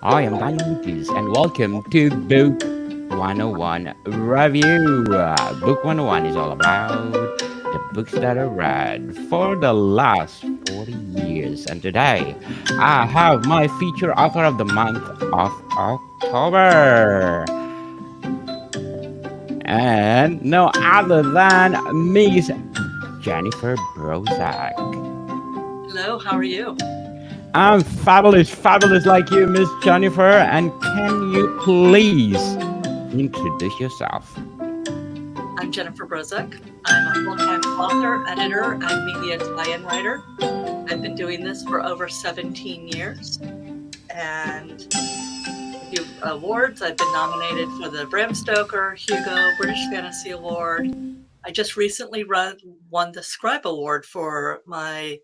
I am Daniel Lucas, and welcome to Book 101 Review. Book 101 is all about the books that I read for the last 40 years. And today, I have my feature author of the month of October, and no other than Miss Jennifer Brozak. Hello, how are you? I'm fabulous, fabulous like you, Miss Jennifer. And can you please introduce yourself? I'm Jennifer Brozek. I'm a full-time author, editor, and media tie-in writer. I've been doing this for over 17 years. And a few awards. I've been nominated for the Bram Stoker, Hugo, British Fantasy Award. I just recently won the Scribe Award for one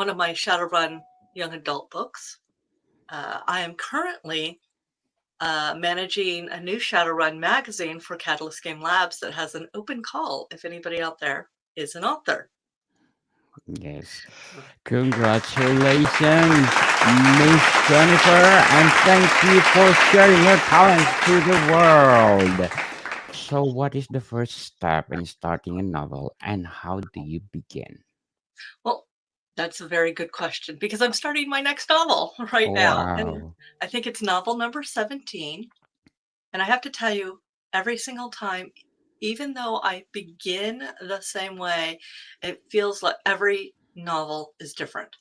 of my Shadowrun young adult books. I am currently managing a new Shadowrun magazine for Catalyst Game Labs that has an open call if anybody out there is an author. Yes. Congratulations, Miss Jennifer, and thank you for sharing your talents to the world. So, what is the first step in starting a novel, and how do you begin? Well, that's a very good question because I'm starting my next novel right now. And Wow. I think it's novel number 17. And I have to tell you, every single time, even though I begin the same way, it feels like every novel is different.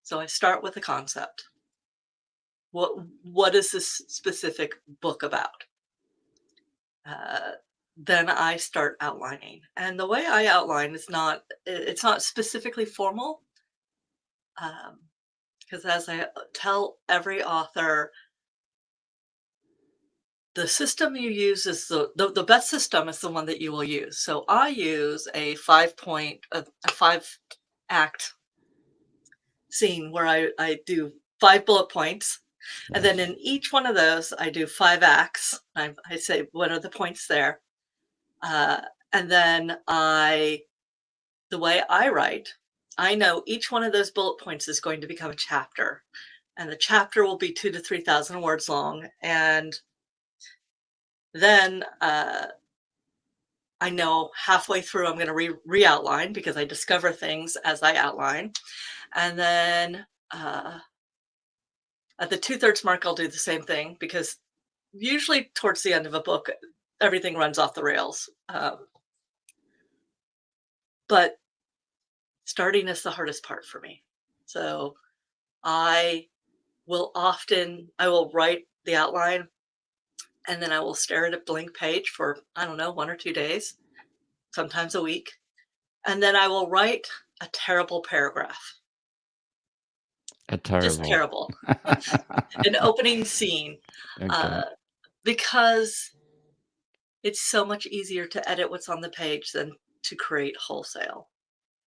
So I start with a concept. What is this specific book about? Uh, then I start outlining. And the way I outline is it's not specifically formal. Because as I tell every author, the system you use is the best system is the one that you will use. So I use a 5 act scene where I do 5 bullet points. And then Yes. in each one of those, I do 5 acts. I say, what are the points there? Uh, and then the way I write, I know each one of those bullet points is going to become a chapter. And the chapter will be 2 to 3,000 words long. And then I know halfway through I'm going to re-outline because I discover things as I outline. And then at the 2/3 mark, I'll do the same thing because usually towards the end of a book, everything runs off the rails. But starting is the hardest part for me. So I I will write the outline and then I will stare at a blank page for, I don't know, 1 or 2 days, sometimes a week. And then I will write a terrible paragraph, A just terrible. terrible, an opening scene, Okay. uh, because it's so much easier to edit what's on the page than to create wholesale.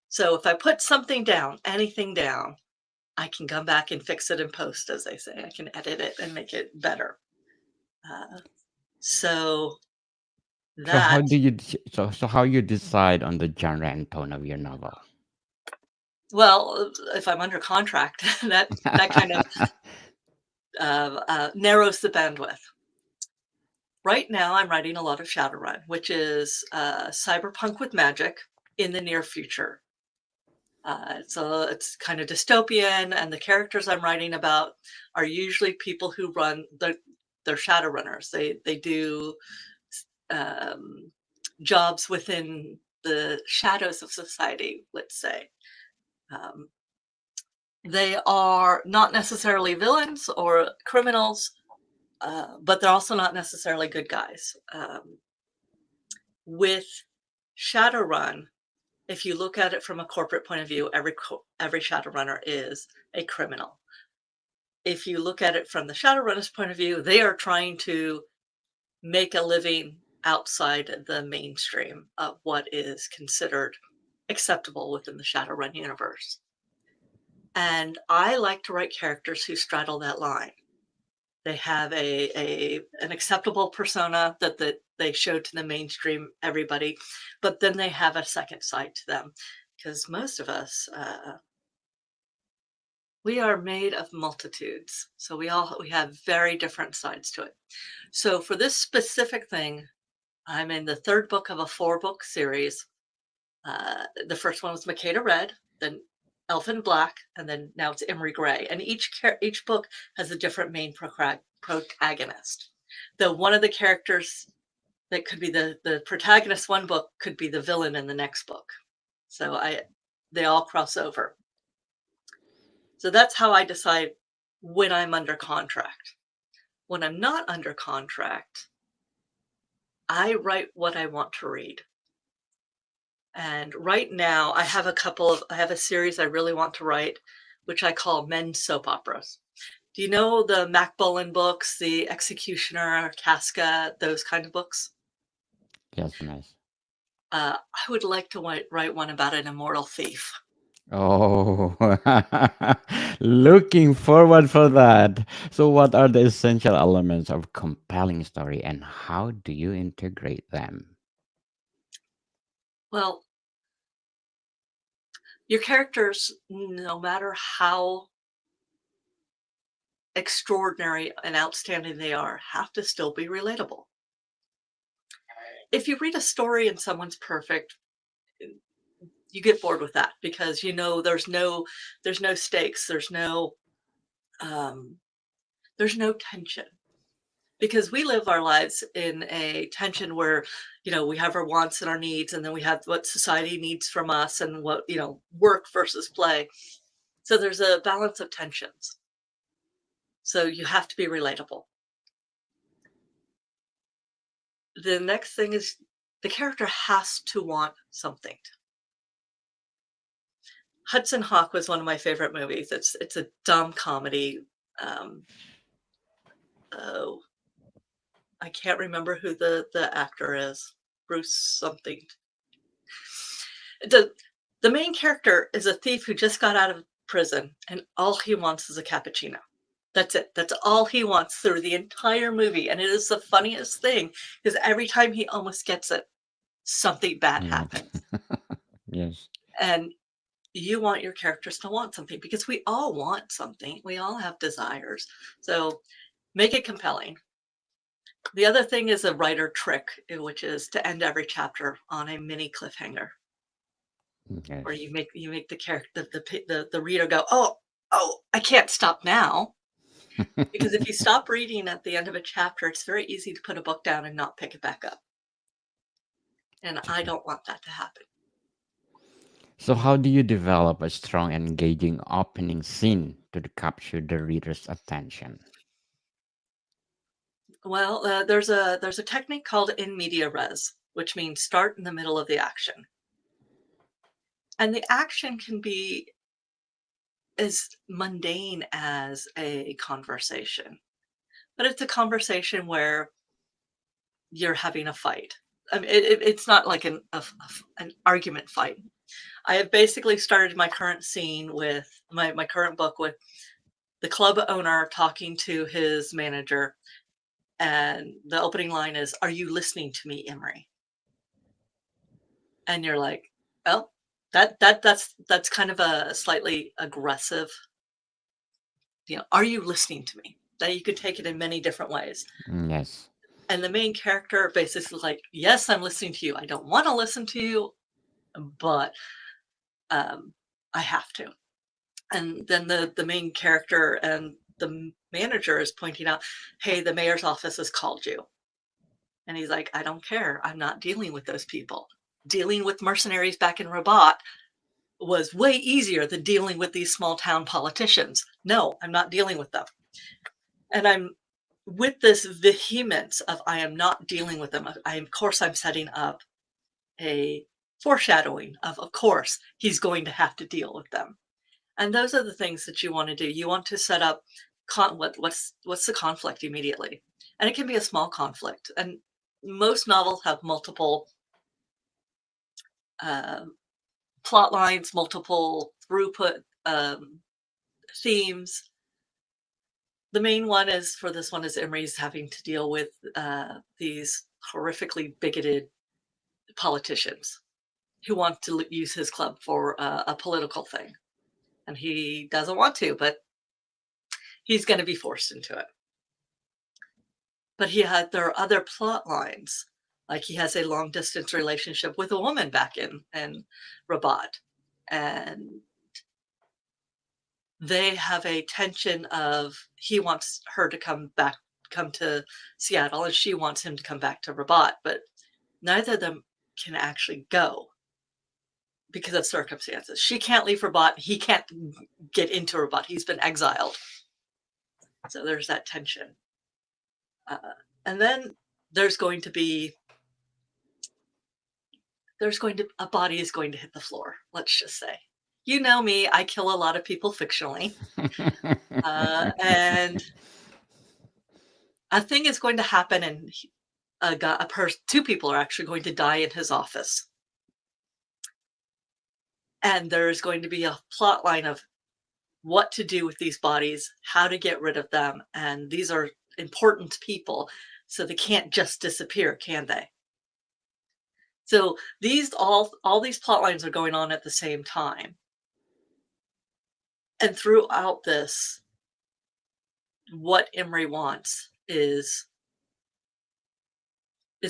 So if I put something down, anything down, I can come back and fix it in post, as they say. I can edit it and make it better. Uh, so So how that do you so how you decide on the genre and tone of your novel? Well, if I'm under contract, that kind of narrows the bandwidth. Right now, I'm writing a lot of Shadowrun, which is cyberpunk with magic in the near future. So it's kind of dystopian, and the characters I'm writing about are usually people who they're Shadowrunners. They do um, jobs within the shadows of society, let's say. Um, they are not necessarily villains or criminals, but they're also not necessarily good guys. With Shadowrun, if you look at it from a corporate point of view, every Shadowrunner is a criminal. If you look at it from the Shadowrunner's point of view, they are trying to make a living outside the mainstream of what is considered acceptable within the Shadowrun universe. And I like to write characters who straddle that line. They have an acceptable persona that they show to the mainstream everybody, but then they have a second side to them because most of us We are made of multitudes, so we have very different sides to it. So for this specific thing, I'm in the third book of a four-book series. The first one was Makeda Red, then Elfin Black, and then now it's Emery Gray. And each book has a different main protagonist. Though one of the characters that could be the protagonist one book could be the villain in the next book. So they all cross over. So that's how I decide when I'm under contract. When I'm not under contract, I write what I want to read. And right now, I have a series I really want to write, which I call men's soap operas. Do you know the Mac Bullen books, The Executioner, Casca, those kind of books? Yes, nice. I would like to write one about an immortal thief. Oh, looking forward for that. So, what are the essential elements of compelling story, and how do you integrate them? Well, your characters, no matter how extraordinary and outstanding they are, have to still be relatable. If you read a story and someone's perfect, you get bored with that because you know there's no stakes, um, there's no tension because we live our lives in a tension where we have our wants and our needs, and then we have what society needs from us and what work versus play. So there's a balance of tensions. So you have to be relatable. The next thing is the character has to want something. Hudson Hawk was one of my favorite movies. It's a dumb comedy. Um, oh, I can't remember who the actor is. Bruce something. The the main character is a thief who just got out of prison, and all he wants is a cappuccino. That's it. That's all he wants through the entire movie, and it is the funniest thing because every time he almost gets it, something bad Yeah. happens. Yes. And you want your characters to want something because we all want something. We all have desires. So make it compelling. The other thing is a writer trick, which is to end every chapter on a mini cliffhanger, where Yes. you make the character the reader go, oh, I can't stop now. Because if you stop reading at the end of a chapter, it's very easy to put a book down and not pick it back up. And I don't want that to happen. So, how do you develop a strong, engaging opening scene to capture the reader's attention? Well, there's a technique called in media res, which means start in the middle of the action. And the action can be as mundane as a conversation, but it's a conversation where you're having a fight. I mean, it's not like an argument fight. I have basically started my current scene with my current book with the club owner talking to his manager, and the opening line is, "Are you listening to me, Emery?" And you're like, "Oh, that's kind of a slightly aggressive, are you listening to me?" That you could take it in many different ways. Yes. And the main character basically is like, "Yes, I'm listening to you. I don't want to listen to you, but um, I have to." And then the main character and the manager is pointing out, "Hey, the mayor's office has called you." And he's like, "I don't care. I'm not dealing with those people. Dealing with mercenaries back in Rabat was way easier than dealing with these small town politicians. No, I'm not dealing with them." And I'm with this vehemence of I am not dealing with them. Of course, I'm setting up a foreshadowing of course, he's going to have to deal with them. And those are the things that you want to do. You want to set up what's the conflict immediately, and it can be a small conflict. And most novels have multiple uh, plot lines, multiple throughput themes. The main one is for this one is Emery's having to deal with these horrifically bigoted politicians who want to use his club for a political thing. and he doesn't want to, but he's going to be forced into it. But there are other plot lines. Like he has a long distance relationship with a woman back in Rabat, and they have a tension of he wants her to come to Seattle, and she wants him to come back to Rabat, but neither of them can actually go because of circumstances. She can't leave Rabat. He can't get into Rabat. He's been exiled. So there's that tension. And then there's going to be a body is going to hit the floor. Let's just say, you know me, I kill a lot of people fictionally, and a thing is going to happen, and two people are actually going to die in his office. And there's going to be a plot line of what to do with these bodies, how to get rid of them. And these are important people, so they can't just disappear, can they? So all these plot lines are going on at the same time. And throughout this, what Imre wants is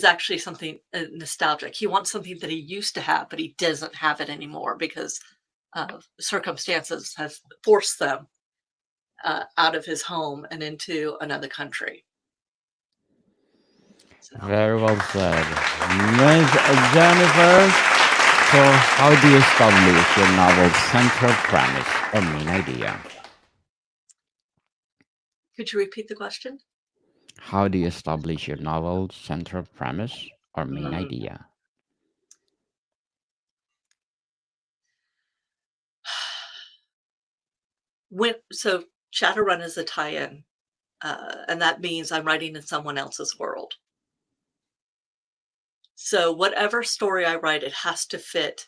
actually something nostalgic. He wants something that he used to have, but he doesn't have it anymore because circumstances have forced them out of his home and into another country. So. Very well said. Miss Jennifer, so how do you establish your novel's central premise or main idea? Could you repeat the question? How do you establish your novel's central premise or main idea? So Shadowrun is a tie-in, and that means I'm writing in someone else's world. So whatever story I write, it has to fit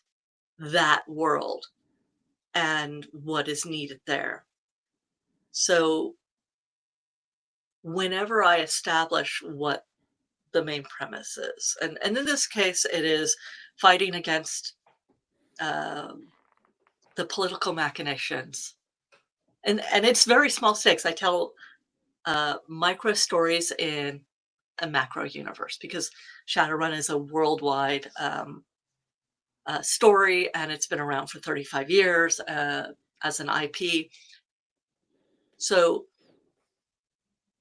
that world and what is needed there. So whenever I establish what the main premise is, and in this case, it is fighting against the political machinations. And it's very small stakes. I tell micro stories in a macro universe because Shadowrun is a worldwide story, and it's been around for 35 years as an IP. So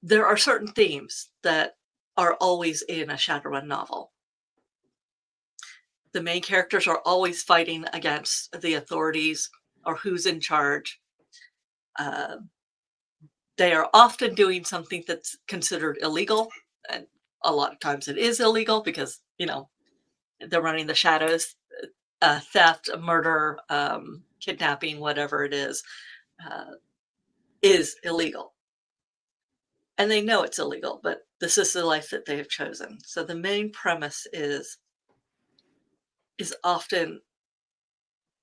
there are certain themes that are always in a Shadowrun novel. The main characters are always fighting against the authorities or who's in charge. They are often doing something that's considered illegal, and a lot of times it is illegal because, they're running the shadows. Theft, murder, kidnapping, whatever it is illegal. And they know it's illegal, but this is the life that they have chosen. So the main premise is often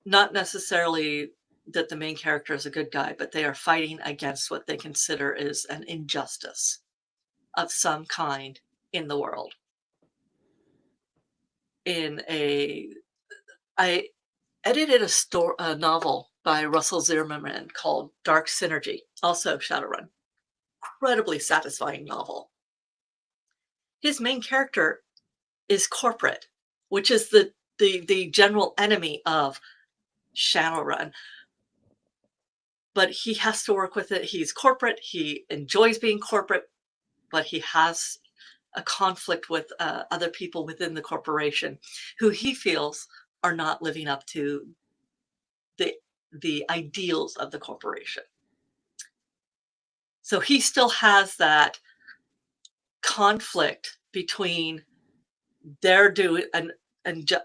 not necessarily that the main character is a good guy, but they are fighting against what they consider is an injustice of some kind in the world. I edited a novel by Russell Zimmerman called Dark Synergy, also Shadowrun. Incredibly satisfying novel. His main character is corporate, which is the general enemy of Shadowrun. But he has to work with it. He's corporate. He enjoys being corporate, but he has a conflict with other people within the corporation who he feels are not living up to the ideals of the corporation. So he still has that conflict between their doing an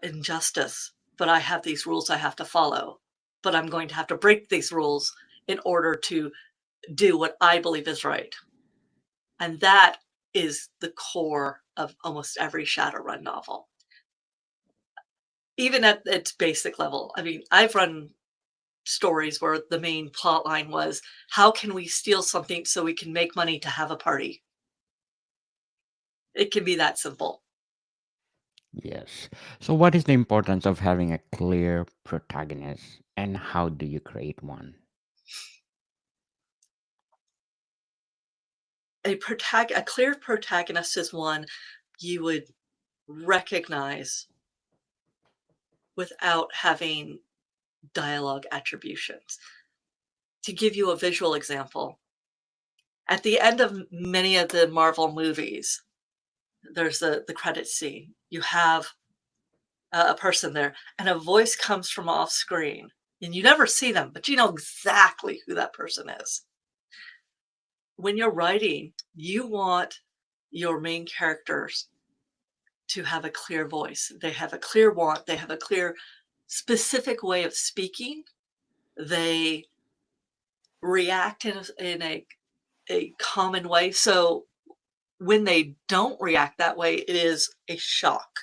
injustice, but I have these rules I have to follow, but I'm going to have to break these rules in order to do what I believe is right. And that is the core of almost every Shadowrun novel. Even at its basic level. I mean, I've run stories where the main plot line was, how can we steal something so we can make money to have a party? It can be that simple. Yes. So what is the importance of having a clear protagonist, and how do you create one? A clear protagonist is one you would recognize without having dialogue attributions. To give you a visual example, at the end of many of the Marvel movies, there's the credit scene. You have a person there, and a voice comes from off screen, and you never see them, but you know exactly who that person is. When you're writing, you want your main characters to have a clear voice. They have a clear want, they have a clear, specific way of speaking. They react in a common way. So when they don't react that way, it is a shock.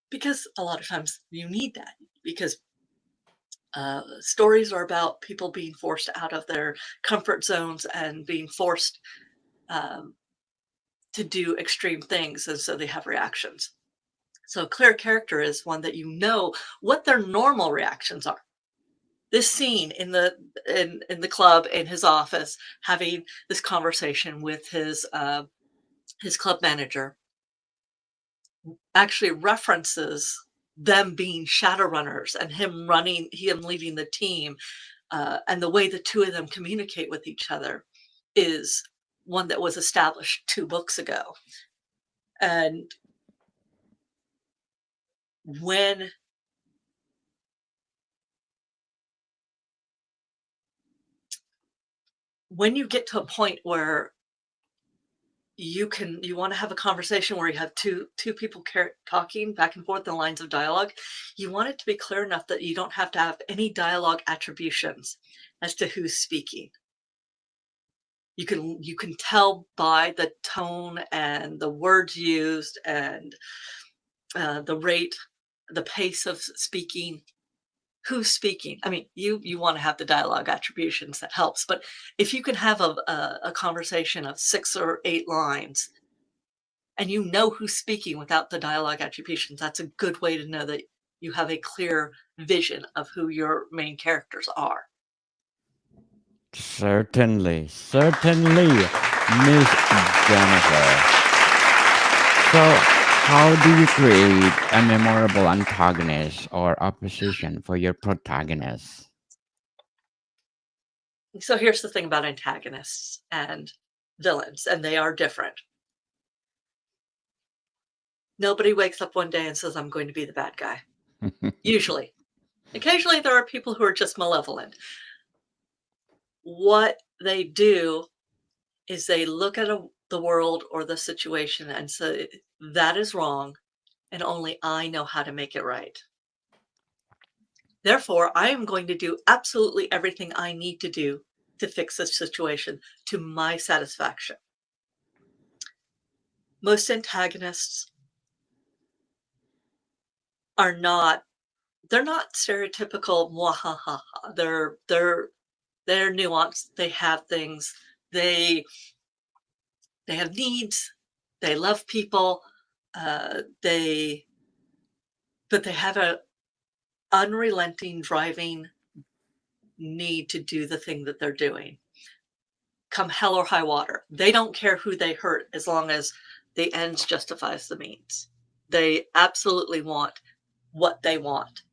Because a lot of times you need that because stories are about people being forced out of their comfort zones and being forced um, to do extreme things, and so they have reactions. So, clear character is one that you know what their normal reactions are. This scene in the club in his office, having this conversation with his club manager, actually references them being Shadowrunners and him leading the team, and the way the two of them communicate with each other is one that was established 2 books ago. And when when you get to a point where you want to have a conversation where you have two people talking back and forth in lines of dialogue, you want it to be clear enough that you don't have to have any dialogue attributions as to who's speaking. You can tell by the tone and the words used and the rate, the pace of speaking, who's speaking. I mean, you want to have the dialogue attributions, that helps. But if you can have a conversation of 6 or 8 lines and you know who's speaking without the dialogue attributions, that's a good way to know that you have a clear vision of who your main characters are. Certainly, certainly, Miss Jennifer. So, how do you create a memorable antagonist or opposition for your protagonist? So here's the thing about antagonists and villains, and they are different. Nobody wakes up one day and says, I'm going to be the bad guy. Usually. Occasionally, there are people who are just malevolent. What they do is they look at the world or the situation and say, that is wrong, and only I know how to make it right. Therefore, I am going to do absolutely everything I need to do to fix this situation to my satisfaction. Most antagonists are not they're not stereotypical mwahaha. They're nuanced. They have things. They they have needs. They love people. They but they have a unrelenting driving need to do the thing that they're doing. Come hell or high water. They don't care who they hurt as long as the ends justifies the means. They absolutely want what they want.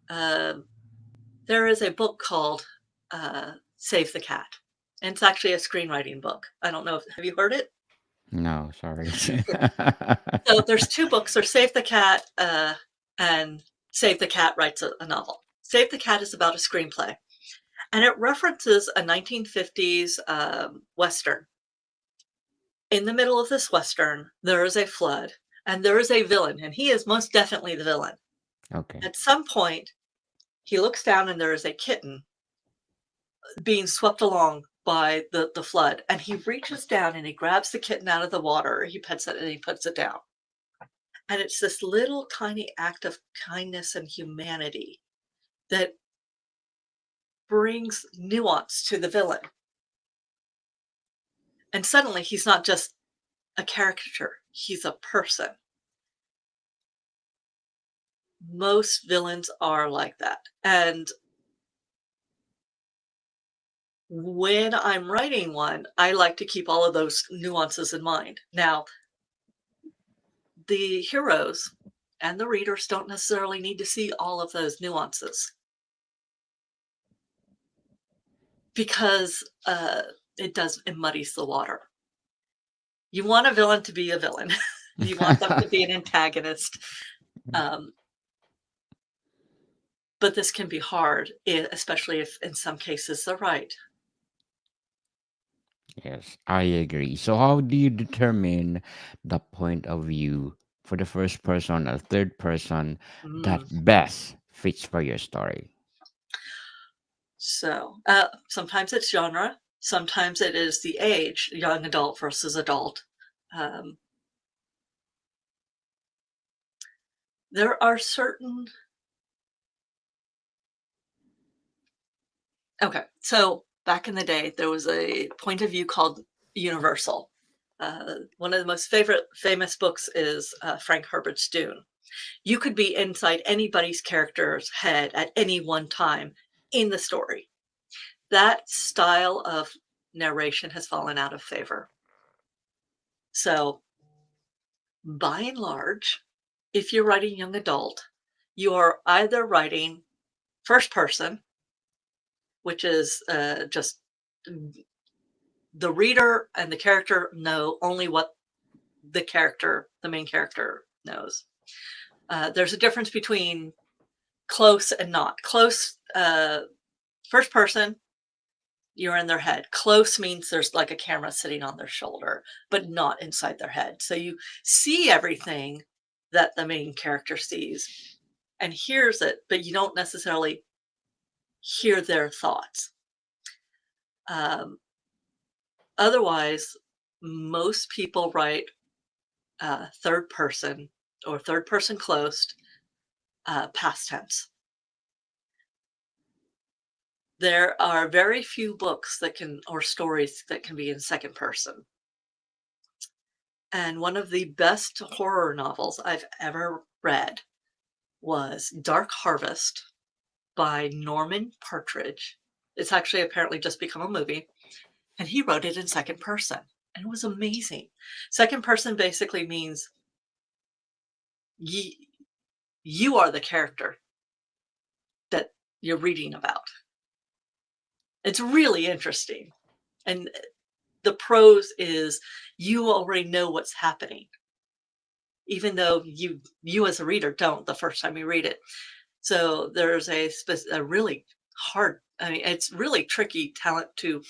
Um, there is a book called Save the Cat. And it's actually a screenwriting book. I don't know if have you heard it? No, sorry. So there's 2 books. There's Save the Cat and Save the Cat writes a novel. Save the Cat is about a screenplay. And it references a 1950s Western. In the middle of this Western, there is a flood and there is a villain, and he is most definitely the villain. Okay. At some point, he looks down and there is a kitten being swept along by the flood. And he reaches down and he grabs the kitten out of the water. He pets it and he puts it down. And it's this little tiny act of kindness and humanity that brings nuance to the villain. And suddenly he's not just a caricature, he's a person. Most villains are like that. And When I'm writing one, I like to keep all of those nuances in mind. Now, the heroes and the readers don't necessarily need to see all of those nuances because it muddies the water. You want a villain to be a villain. You want them to be an antagonist. Um, but this can be hard, especially if in some cases they're right. Yes, I agree. So, how do you determine the point of view for the first person or third person that Mm. best fits for your story? So sometimes it's genre, sometimes it is the age, young adult versus adult. Um, there are certain Okay, so back in the day, there was a point of view called Universal. One of the most famous books is Frank Herbert's Dune. You could be inside anybody's character's head at any one time in the story. That style of narration has fallen out of favor. So, by and large, if you're writing young adult, you are either writing first person, which is just the reader and the character know only what the main character knows. There's a difference between close and not. Close, first person, you're in their head. Close means there's like a camera sitting on their shoulder, but not inside their head. So you see everything that the main character sees and hears it, but you don't necessarily hear their thoughts. Um, Otherwise, most people write third person or third person closed past tense. There are very few books that can or stories that can be in second person. And one of the best horror novels I've ever read was Dark Harvest by Norman Partridge. It's actually apparently just become a movie, and he wrote it in second person, and it was amazing. Second person basically means you are the character that you're reading about. It's really interesting. And the prose is you already know what's happening, even though you as a reader don't the first time you read it. So there's a really hard, I mean, it's really tricky talent to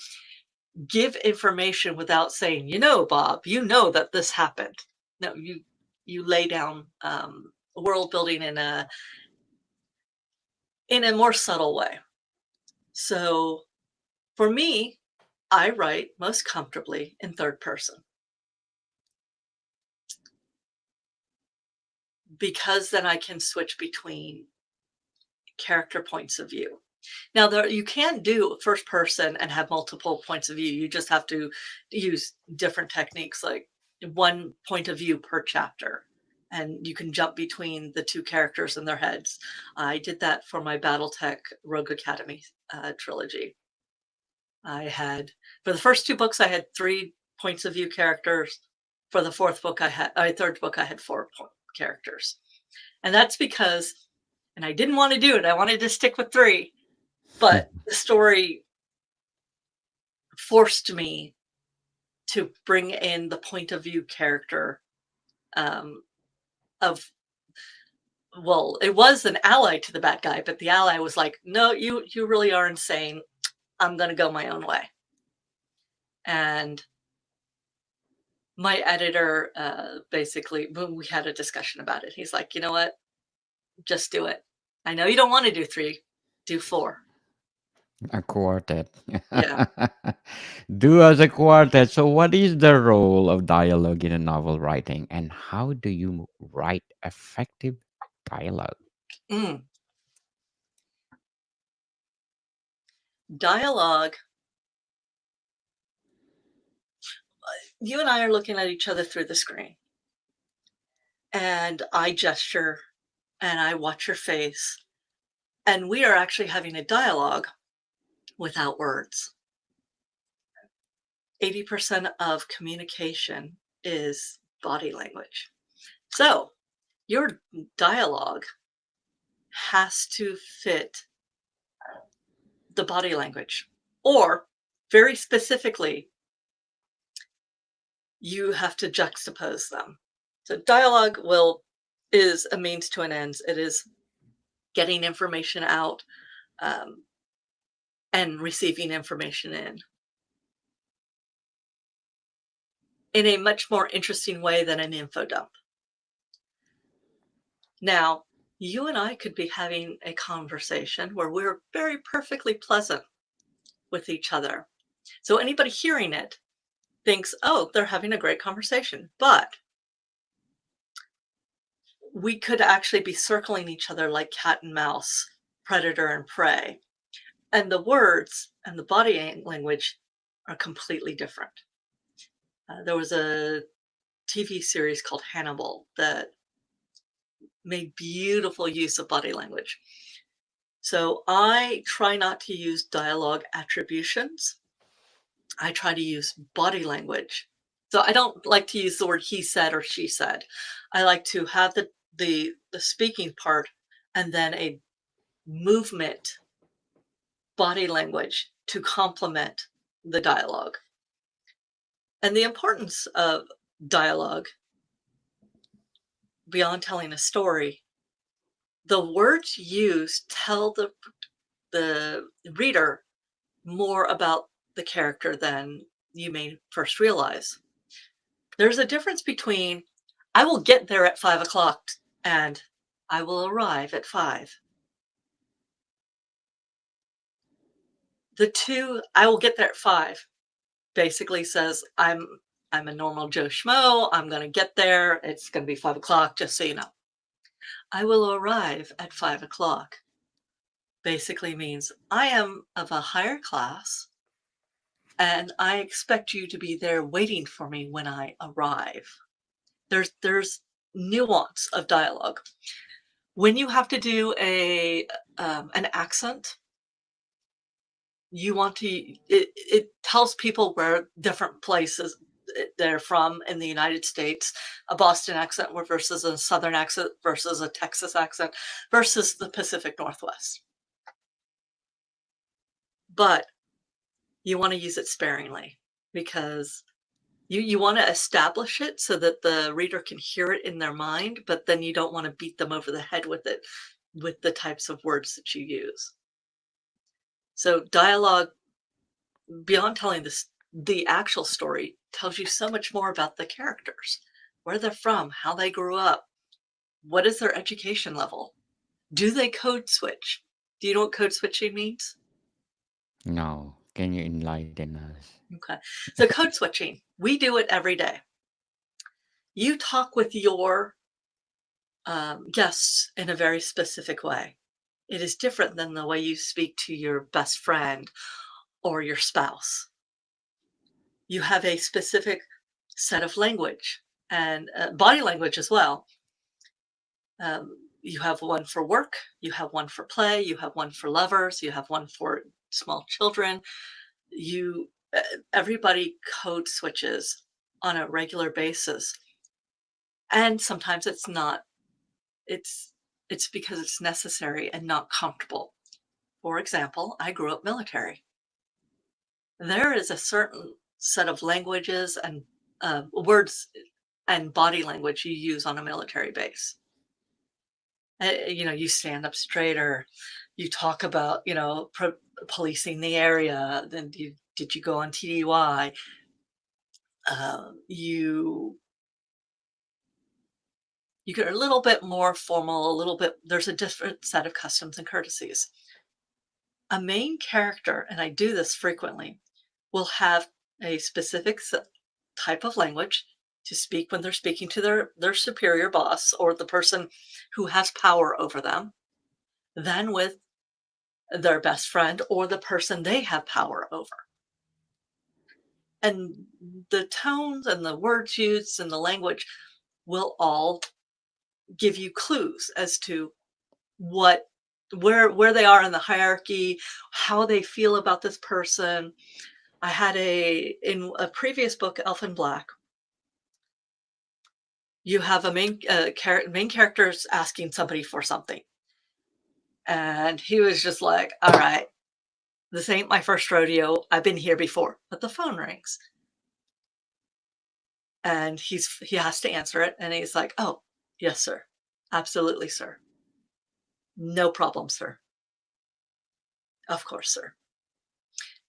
give information without saying, Bob, you know that this happened. No, you lay down world building in a more subtle way. So for me, I write most comfortably in third person because then I can switch between character points of view. Now, you can do first person and have multiple points of view. You just have to use different techniques, like one point of view per chapter, and you can jump between the two characters in their heads. I did that for my BattleTech Rogue Academy trilogy. For the first two books, I had 3 points of view characters. For the third book, I had 4 characters. And that's because, and I didn't want to do it, I wanted to stick with 3, but the story forced me to bring in the point of view character um, of, well, it was an ally to the bad guy, but the ally was like, no, you really are insane. I'm going to go my own way. And my editor basically, when we had a discussion about it, he's like, you know what? Just do it. I know you don't want to do 3, do 4. A quartet. Yeah. Do as a quartet. So, what is the role of dialogue in a novel writing, and how do you write effective dialogue? Mm. Dialogue. You and I are looking at each other through the screen, and I gesture and I watch your face, and we are actually having a dialogue without words. 80% of communication is body language. So your dialogue has to fit the body language, or very specifically, you have to juxtapose them. So dialogue will is a means to an end. It is getting information out, um, and receiving information in a much more interesting way than an info dump. Now, you and I could be having a conversation where we're very perfectly pleasant with each other. So anybody hearing it thinks, oh, they're having a great conversation. But we could actually be circling each other like cat and mouse, predator and prey. And the words and the body language are completely different. There was a TV series called Hannibal that made beautiful use of body language. So I try not to use dialogue attributions. I try to use body language. So I don't like to use the word he said or she said. I like to have the speaking part and then a movement body language to complement the dialogue. And the importance of dialogue beyond telling a story, the words used tell the reader more about the character than you may first realize. There's a difference between I will get there at 5 o'clock and I will arrive at 5. The two, I will get there at 5, basically says I'm a normal Joe Schmo. I'm going to get there. It's going to be 5 o'clock, just so you know. I will arrive at 5 o'clock basically means I am of a higher class and I expect you to be there waiting for me when I arrive. There's nuance of dialogue. When you have to do an accent, you want to it tells people where different places they're from in the United States, a Boston accent versus a Southern accent versus a Texas accent versus the Pacific Northwest. But you want to use it sparingly because you want to establish it so that the reader can hear it in their mind, but then you don't want to beat them over the head with it with the types of words that you use. So dialogue, beyond telling the actual story, tells you so much more about the characters, where they're from, how they grew up, what is their education level, do they code switch? Do you know what code switching means? No, can you enlighten us? Okay, so code switching, we do it every day. You talk with your guests in a very specific way. It is different than the way you speak to your best friend or your spouse. You have a specific set of language and body language as well. You have one for work, you have one for play, you have one for lovers, you have one for small children. You, everybody code switches on a regular basis, and sometimes it's not. It's because it's necessary and not comfortable. For example, I grew up military. There is a certain set of languages and words and body language you use on a military base. You stand up straighter. You talk about, policing the area. Then did you go on TDY? You get a little bit more formal, a little bit. There's a different set of customs and courtesies. A main character, and I do this frequently, will have a specific type of language to speak when they're speaking to their superior boss or the person who has power over them, than with their best friend or the person they have power over. And the tones and the words used and the language will all give you clues as to where they are in the hierarchy, how they feel about this person, I had in a previous book, Elfin Black, you have a main character's asking somebody for something. And he was just like, all right, this ain't my first rodeo. I've been here before. But the phone rings. And he has to answer it. And he's like, oh, yes, sir. Absolutely, sir. No problem, sir. Of course, sir.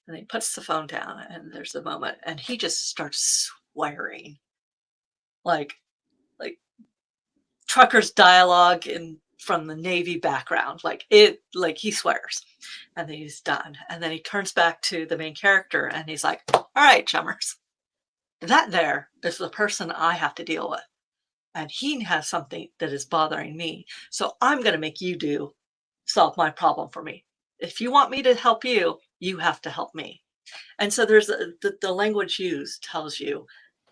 And he puts the phone down and there's a moment and he just starts swearing. Like truckers dialogue from the Navy background. Like he swears. And then he's done. And then he turns back to the main character and he's like, all right, chummers. That there is the person I have to deal with. And he has something that is bothering me. So I'm going to make you solve my problem for me. If you want me to help you, you have to help me. And so there's the language used tells you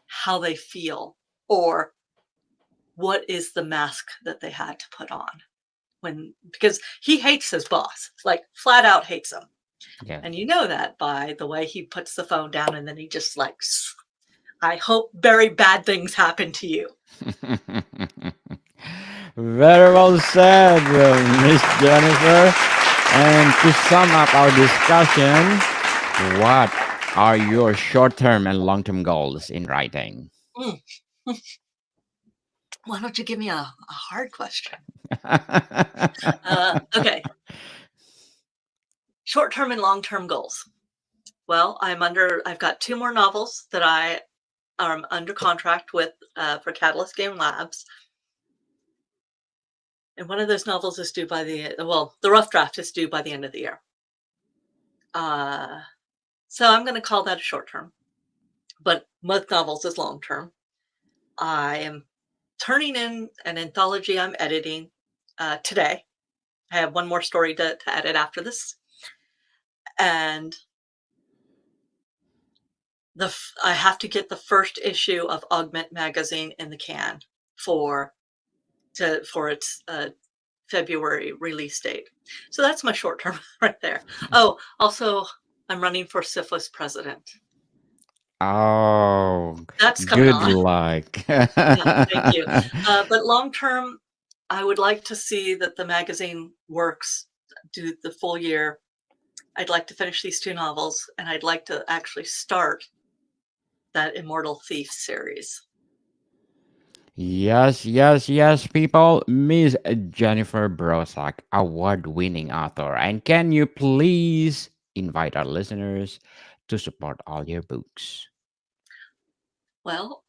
how they feel or what is the mask that they had to put on because he hates his boss, like flat out hates him. Yeah. And you know that by the way he puts the phone down and then he just like, I hope very bad things happen to you. Very well said, Miss Jennifer. And to sum up our discussion, what are your short-term and long-term goals in writing? Why don't you give me a hard question? Okay. Short-term and long-term goals. Well, I've got 2 more novels that I am under contract with for Catalyst Game Labs. And one of those novels is due by the rough draft is due by the end of the year. So I'm going to call that a short term, but most novels is long term. I am turning in an anthology I'm editing today. I have one more story to edit after this. And I have to get the first issue of Augment magazine in the can for its February release date. So that's my short term right there. Oh, also, I'm running for Syphilis president. Oh, that's coming good on. luck. Yeah, thank you. But long term, I would like to see that the magazine works, do the full year. I'd like to finish these 2 novels, and I'd like to actually start that Immortal Thief series. Yes, people. Miss Jennifer Brosak, award-winning author. And can you please invite our listeners to support all your books? Well,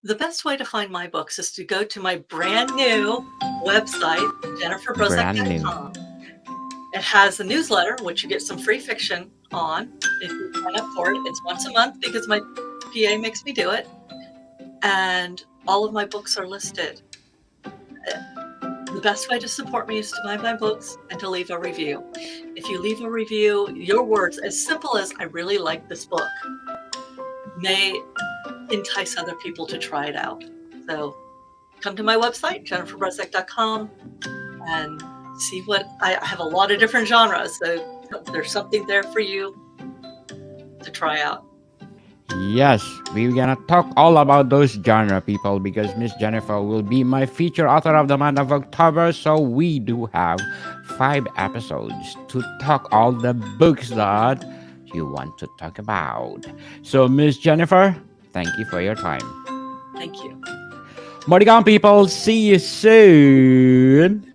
the best way to find my books is to go to my brand new website, jenniferbrozak.com. It has a newsletter, which you get some free fiction on if you sign up for it. It's once a month because my PA makes me do it. And all of my books are listed. The best way to support me is to buy my books and to leave a review. If you leave a review, your words, as simple as "I really like this book," may entice other people to try it out. So come to my website, jenniferbrozak.com, and see what I have a lot of different genres. So there's something there for you to try out. Yes, we're gonna talk all about those genre, people, because Miss Jennifer will be my feature author of the month of October. So we do have 5 episodes to talk all the books that you want to talk about. So Miss Jennifer, thank you for your time. Thank you. Morrigan, people, see you soon.